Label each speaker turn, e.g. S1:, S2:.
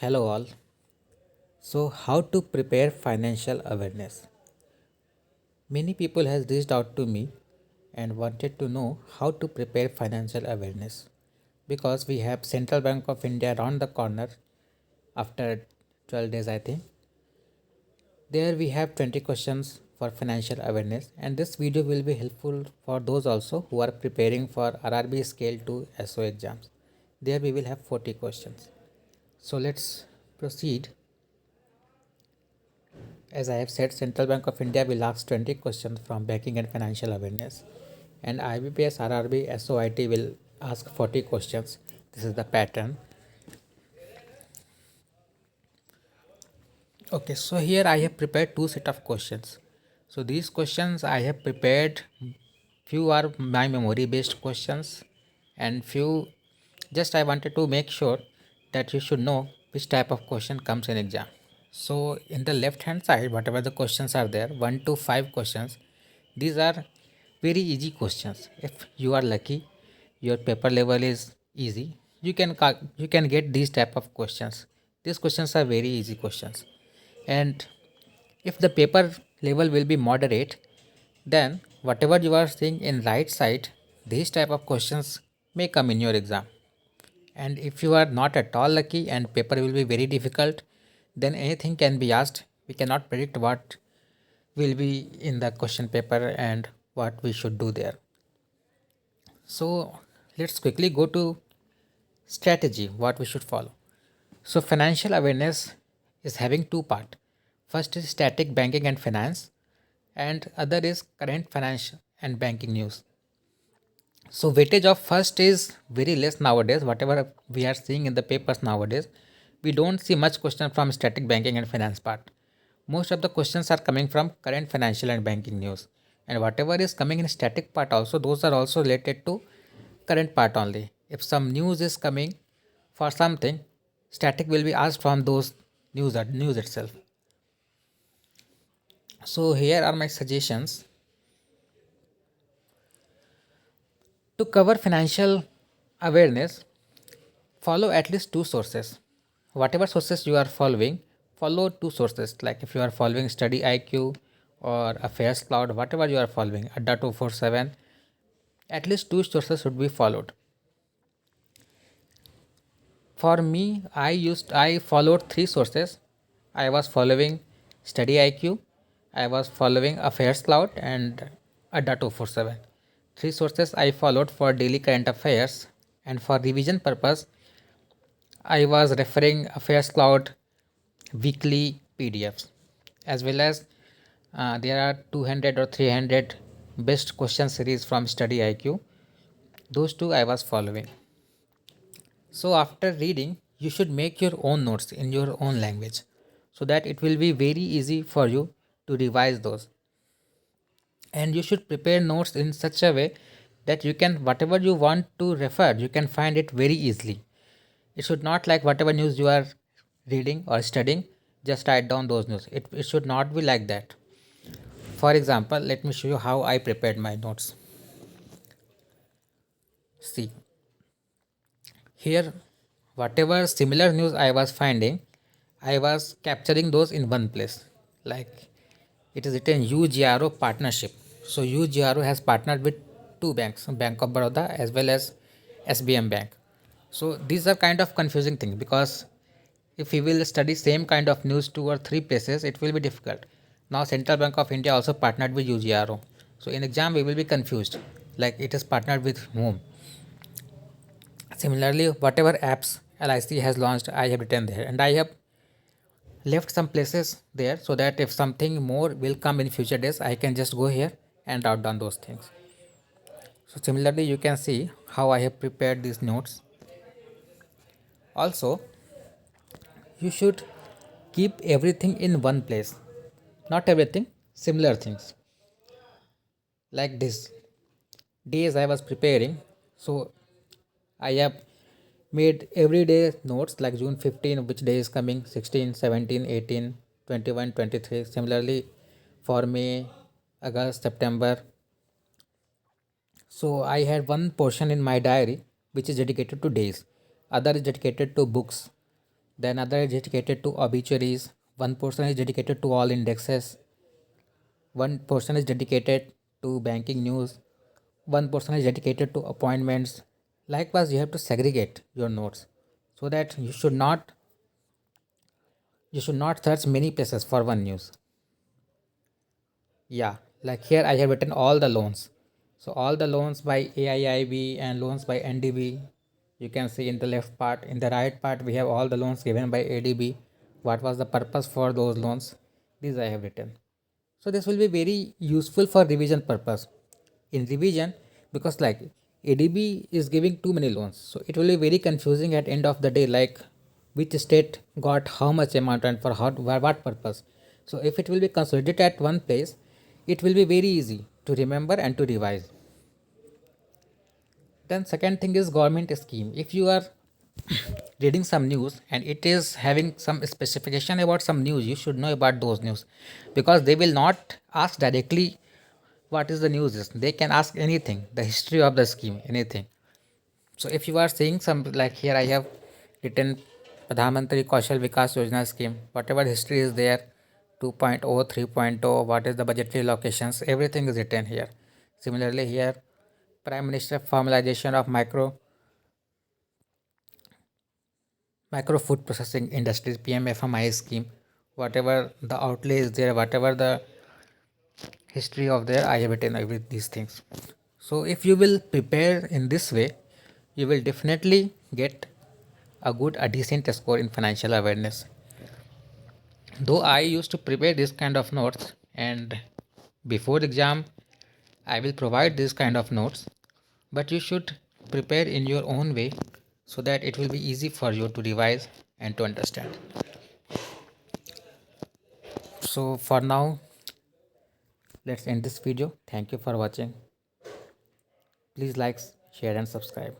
S1: Hello all. So how to prepare financial awareness? Many people has reached out to me and wanted to know how to prepare financial awareness because we have Central Bank of India around the corner after 12 days I think. There we have 20 questions for financial awareness and this video will be helpful for those also who are preparing for RRB scale 2 SO exams. There we will have 40 questions. So let's proceed. As I have said, Central Bank of India will ask 20 questions from banking and financial awareness, and IBPS RRB SOIT will ask 40 questions. This is the pattern. Okay, so here I have prepared two set of questions. So these questions I have prepared, few are my memory based questions and few just I wanted to make sure that you should know which type of question comes in exam. So in the left hand side, whatever the questions are there, 1 to 5 questions, these are very easy questions. If you are lucky, your paper level is easy, you can get these type of questions. These questions are very easy questions. And if the paper level will be moderate, then whatever you are seeing in right side, these type of questions may come in your exam. And if you are not at all lucky and paper will be very difficult, then anything can be asked. We cannot predict what will be in the question paper and what we should do there. So let's quickly go to strategy, what we should follow. So financial awareness is having two part. First is static banking and finance, and other is current financial and banking news. So weightage of first is very less nowadays. Whatever we are seeing in the papers nowadays, we don't see much question from static banking and finance part. Most of the questions are coming from current financial and banking news. And whatever is coming in static part also, those are also related to current part only. If some news is coming for something, static will be asked from those news itself. So here are my suggestions to cover financial awareness. Follow at least two sources. Whatever sources you are following, follow two sources. Like if you are following Study IQ or Affairs Cloud, whatever you are following, Adda 247, at least two sources should be followed. For me, I followed three sources. I was following Study IQ, I was following Affairs Cloud, and Adda 247. Three sources I followed for daily current affairs, and for revision purpose, I was referring Affairs Cloud weekly PDFs, as well as there are 200 or 300 best question series from Study IQ. Those two I was following. So after reading, you should make your own notes in your own language so that it will be very easy for you to revise those. And you should prepare notes in such a way that you can whatever you want to refer, you can find it very easily. It should not like whatever news you are reading or studying, just write down those news. It should not be like that. For example, let me show you how I prepared my notes. See, here, whatever similar news I was finding, I was capturing those in one place. Like it is written UGRO partnership. So UGRO has partnered with two banks, Bank of Baroda as well as SBM Bank. So these are kind of confusing thing because if we will study same kind of news two or three places, it will be difficult. Now Central Bank of India also partnered with UGRO. So in exam we will be confused, like it is partnered with whom. Similarly, whatever apps LIC has launched, I have written there, and I have left some places there so that if something more will come in future days, I can just go here and write down those things. So similarly, you can see how I have prepared these notes. Also, you should keep everything in one place. Not everything, similar things. Like this days I was preparing, so I have made everyday notes like June 15, which day is coming, 16, 17, 18, 21, 23. Similarly, for May, August, September. So I had one portion in my diary which is dedicated to days, other is dedicated to books, then other is dedicated to obituaries, one portion is dedicated to all indexes, one portion is dedicated to banking news, one portion is dedicated to appointments. Likewise, you have to segregate your notes so that you should not search many places for one news. Yeah, like here I have written all the loans. So all the loans by AIIB and loans by NDB. You can see in the left part. In the right part, we have all the loans given by ADB. What was the purpose for those loans? These I have written. So this will be very useful for revision purpose. In revision, because like ADB is giving too many loans, so it will be very confusing at end of the day. Like which state got how much amount and for what purpose. So if it will be consolidated at one place, it will be very easy to remember and to revise. Then second thing is government scheme. If you are reading some news and it is having some specification about some news, you should know about those news, because they will not ask directly what is the news is. They can ask anything, the history of the scheme, anything. So if you are saying some, like here I have written Pradhan Mantri Kaushal Vikas Yojana scheme, whatever history is there, 2.0, 3.0, what is the budgetary allocations, everything is written here. Similarly here, Prime Minister formalization of micro food processing industries, PMFMI scheme, whatever the outlay is there, whatever the history of there, I have written every these things. So if you will prepare in this way, you will definitely get a decent score in financial awareness. Though I used to prepare this kind of notes, and before exam I will provide this kind of notes, but you should prepare in your own way so that it will be easy for you to revise and to understand. So for now, let's end this video. Thank you for watching. Please like, share and subscribe.